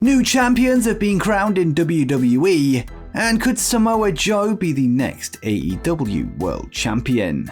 New champions have been crowned in WWE, and could Samoa Joe be the next AEW World Champion?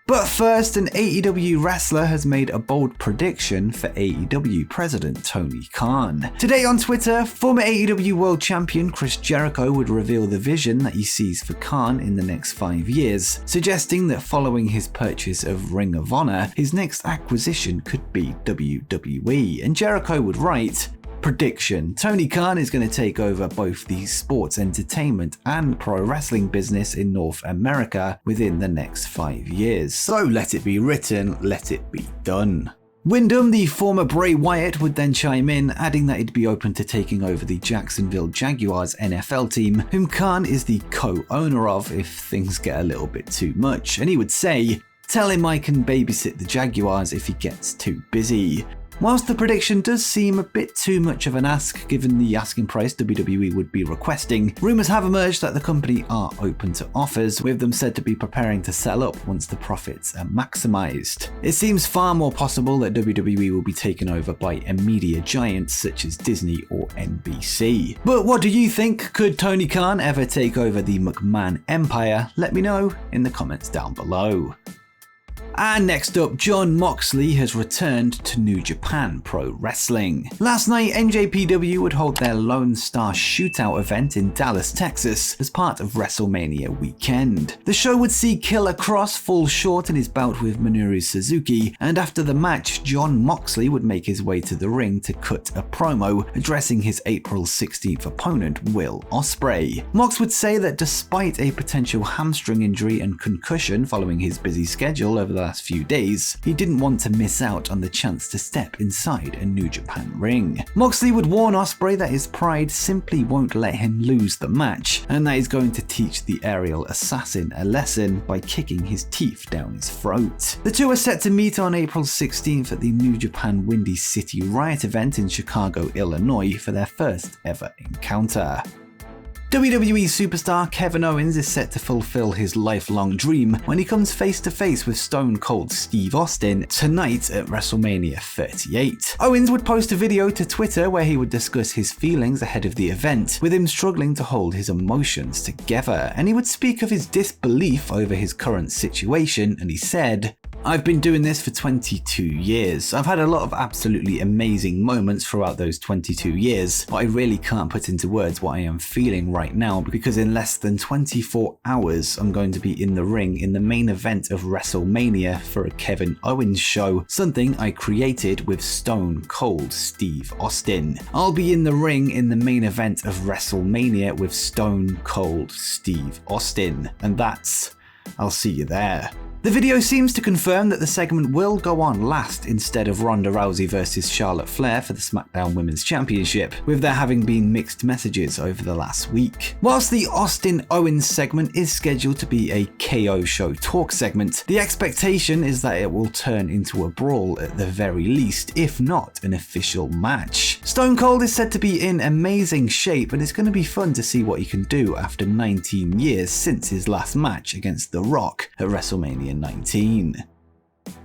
But first, an AEW wrestler has made a bold prediction for AEW President Tony Khan. Today on Twitter, former AEW World Champion Chris Jericho would reveal the vision that he sees for Khan in the next 5 years, suggesting that following his purchase of Ring of Honor, his next acquisition could be WWE. And Jericho would write, "Prediction: Tony Khan is going to take over both the sports entertainment and pro wrestling business in North America within the next 5 years. So let it be written, let it be done." Wyndham, the former Bray Wyatt, would then chime in, adding that he'd be open to taking over the Jacksonville Jaguars NFL team, whom Khan is the co-owner of if things get a little bit too much. And he would say, "Tell him I can babysit the Jaguars if he gets too busy." Whilst the prediction does seem a bit too much of an ask given the asking price WWE would be requesting, rumours have emerged that the company are open to offers, with them said to be preparing to sell up once the profits are maximised. It seems far more possible that WWE will be taken over by a media giant such as Disney or NBC. But what do you think? Could Tony Khan ever take over the McMahon empire? Let me know in the comments down below. And next up, Jon Moxley has returned to New Japan Pro Wrestling. Last night, NJPW would hold their Lone Star Shootout event in Dallas, Texas, as part of WrestleMania weekend. The show would see Killer Kross fall short in his bout with Minoru Suzuki, and after the match, Jon Moxley would make his way to the ring to cut a promo addressing his April 16th opponent, Will Ospreay. Mox would say that despite a potential hamstring injury and concussion following his busy schedule over the last few days, he didn't want to miss out on the chance to step inside a New Japan ring. Moxley would warn Ospreay that his pride simply won't let him lose the match, and that he's going to teach the aerial assassin a lesson by kicking his teeth down his throat. The two are set to meet on April 16th at the New Japan Windy City Riot event in Chicago, Illinois for their first ever encounter. WWE superstar Kevin Owens is set to fulfill his lifelong dream when he comes face to face with Stone Cold Steve Austin tonight at WrestleMania 38. Owens would post a video to Twitter where he would discuss his feelings ahead of the event, with him struggling to hold his emotions together, and he would speak of his disbelief over his current situation, and he said, "I've been doing this for 22 years. I've had a lot of absolutely amazing moments throughout those 22 years, but I really can't put into words what I am feeling right now, because in less than 24 hours, I'm going to be in the ring in the main event of WrestleMania for a Kevin Owens show, something I created with Stone Cold Steve Austin. I'll be in the ring in the main event of WrestleMania with Stone Cold Steve Austin, and that's, I'll see you there." The video seems to confirm that the segment will go on last instead of Ronda Rousey versus Charlotte Flair for the SmackDown Women's Championship, with there having been mixed messages over the last week. Whilst the Austin Owens segment is scheduled to be a KO show talk segment, the expectation is that it will turn into a brawl at the very least, if not an official match. Stone Cold is said to be in amazing shape, and it's going to be fun to see what he can do after 19 years since his last match against The Rock at WrestleMania 19.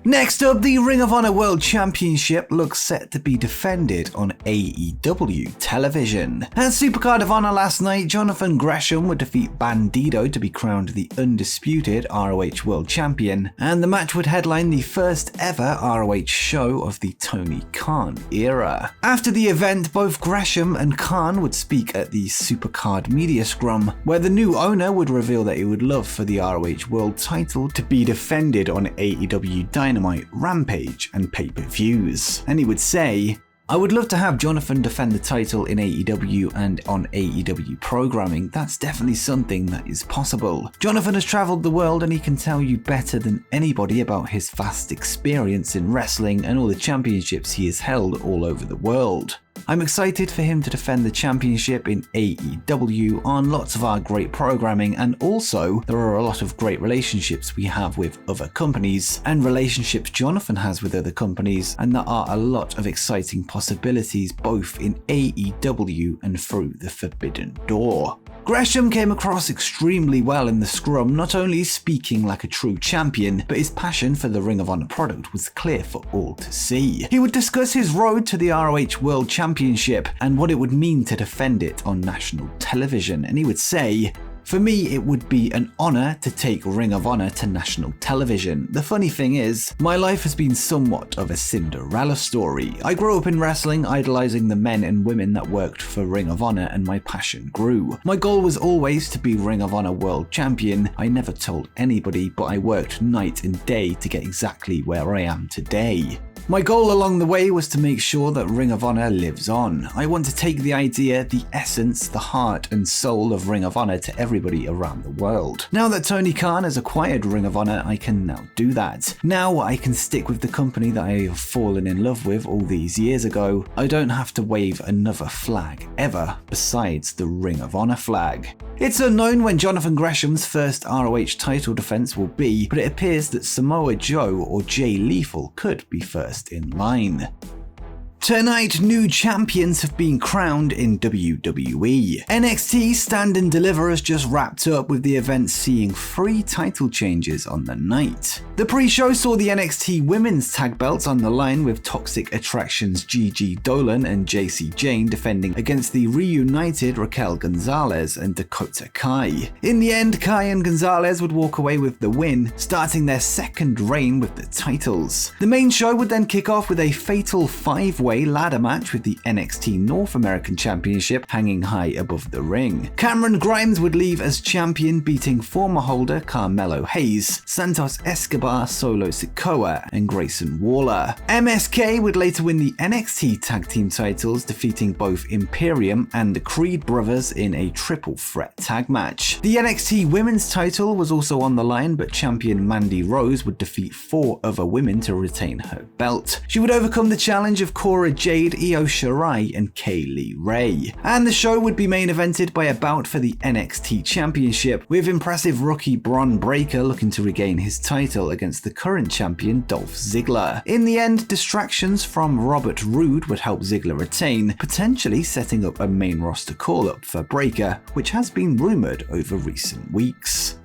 Next up, the Ring of Honor World Championship looks set to be defended on AEW television. At Supercard of Honor last night, Jonathan Gresham would defeat Bandido to be crowned the undisputed ROH World Champion, and the match would headline the first ever ROH show of the Tony Khan era. After the event, both Gresham and Khan would speak at the Supercard Media Scrum, where the new owner would reveal that he would love for the ROH World title to be defended on AEW Dynamite, Rampage, and pay-per-views. And he would say, "I would love to have Jonathan defend the title in AEW and on AEW programming. That's definitely something that is possible. Jonathan has traveled the world and he can tell you better than anybody about his vast experience in wrestling and all the championships he has held all over the world. I'm excited for him to defend the championship in AEW on lots of our great programming, and also there are a lot of great relationships we have with other companies and relationships Jonathan has with other companies, and there are a lot of exciting possibilities both in AEW and through the Forbidden Door." Gresham came across extremely well in the scrum, not only speaking like a true champion, but his passion for the Ring of Honor product was clear for all to see. He would discuss his road to the ROH World Championship and what it would mean to defend it on national television, and he would say, "For me, it would be an honor to take Ring of Honor to national television. The funny thing is, my life has been somewhat of a Cinderella story. I grew up in wrestling, idolizing the men and women that worked for Ring of Honor, and my passion grew. My goal was always to be Ring of Honor World Champion. I never told anybody, but I worked night and day to get exactly where I am today. My goal along the way was to make sure that Ring of Honor lives on. I want to take the idea, the essence, the heart and soul of Ring of Honor to everybody around the world. Now that Tony Khan has acquired Ring of Honor, I can now do that. Now I can stick with the company that I have fallen in love with all these years ago. I don't have to wave another flag ever besides the Ring of Honor flag." It's unknown when Jonathan Gresham's first ROH title defense will be, but it appears that Samoa Joe or Jay Lethal could be first in line. Tonight, new champions have been crowned in WWE. NXT Stand and Deliver has just wrapped up, with the event seeing 3 title changes on the night. The pre-show saw the NXT Women's Tag Belts on the line, with Toxic Attraction's Gigi Dolan and Jacy Jayne defending against the reunited Raquel Gonzalez and Dakota Kai. In the end, Kai and Gonzalez would walk away with the win, starting their second reign with the titles. The main show would then kick off with a fatal 5-way ladder match with the NXT North American Championship hanging high above the ring. Cameron Grimes would leave as champion, beating former holder Carmelo Hayes, Santos Escobar, Solo Sikoa, and Grayson Waller. MSK would later win the NXT Tag Team titles, defeating both Imperium and the Creed brothers in a triple threat tag match. The NXT Women's title was also on the line, but champion Mandy Rose would defeat 4 other women to retain her belt. She would overcome the challenge of Cora Jade, Io Shirai, and Kaylee Ray. And the show would be main evented by a bout for the NXT Championship, with impressive rookie Bron Breakker looking to regain his title against the current champion Dolph Ziggler. In the end, distractions from Robert Roode would help Ziggler retain, potentially setting up a main roster call-up for Breakker, which has been rumored over recent weeks.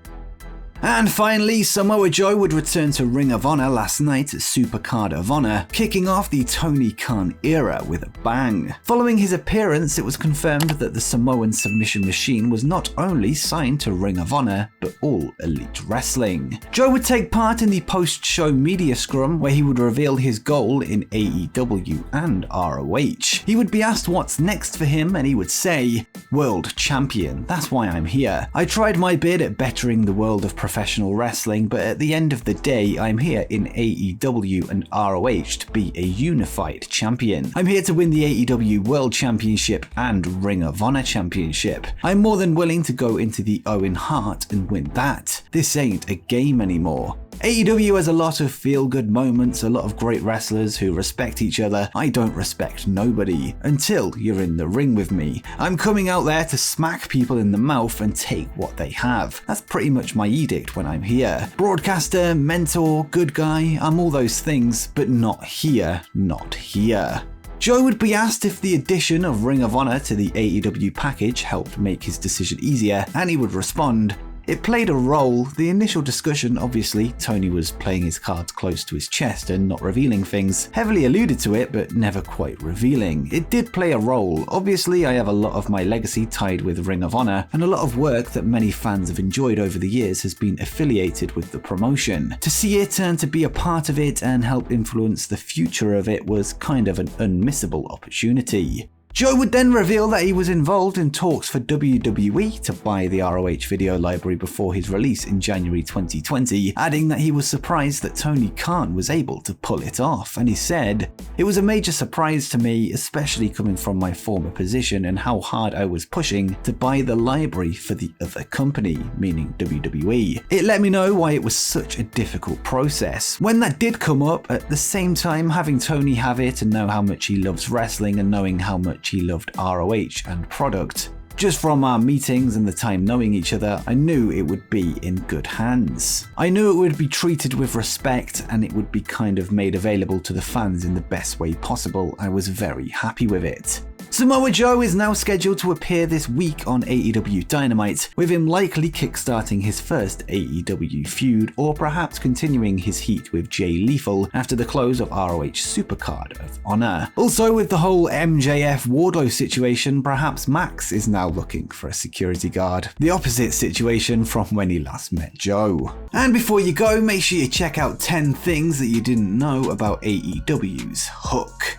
And finally, Samoa Joe would return to Ring of Honor last night at Supercard of Honor, kicking off the Tony Khan era with a bang. Following his appearance, it was confirmed that the Samoan submission machine was not only signed to Ring of Honor, but All Elite Wrestling. Joe would take part in the post-show media scrum, where he would reveal his goal in AEW and ROH. He would be asked what's next for him, and he would say, "World Champion, that's why I'm here. I tried my bit at bettering the world of professional wrestling, but at the end of the day, I'm here in AEW and ROH to be a unified champion. I'm here to win the AEW World Championship and Ring of Honor Championship. I'm more than willing to go into the Owen Hart and win that. This ain't a game anymore." AEW has a lot of feel-good moments, a lot of great wrestlers who respect each other. I don't respect nobody until you're in the ring with me. I'm coming out there to smack people in the mouth and take what they have. That's pretty much my edict when I'm here. Broadcaster, mentor, good guy, I'm all those things, but not here, not here. Joe would be asked if the addition of Ring of Honor to the AEW package helped make his decision easier, and he would respond, "It played a role. The initial discussion, obviously, Tony was playing his cards close to his chest and not revealing things, heavily alluded to it, but never quite revealing. It did play a role. Obviously, I have a lot of my legacy tied with Ring of Honor, and a lot of work that many fans have enjoyed over the years has been affiliated with the promotion. To see it and to be a part of it and help influence the future of it was kind of an unmissable opportunity." Joe would then reveal that he was involved in talks for WWE to buy the ROH video library before his release in January 2020, adding that he was surprised that Tony Khan was able to pull it off, and he said, "It was a major surprise to me, especially coming from my former position and how hard I was pushing to buy the library for the other company," meaning WWE. "It let me know why it was such a difficult process. When that did come up, at the same time having Tony have it and know how much he loves wrestling and knowing how much he loved ROH and product. Just from our meetings and the time knowing each other, I knew it would be in good hands. I knew it would be treated with respect and it would be kind of made available to the fans in the best way possible. I was very happy with it." Samoa Joe is now scheduled to appear this week on AEW Dynamite, with him likely kickstarting his first AEW feud, or perhaps continuing his heat with Jay Lethal after the close of ROH Supercard of Honor. Also, with the whole MJF Wardlow situation, perhaps Max is now looking for a security guard. The opposite situation from when he last met Joe. And before you go, make sure you check out 10 things that you didn't know about AEW's Hook.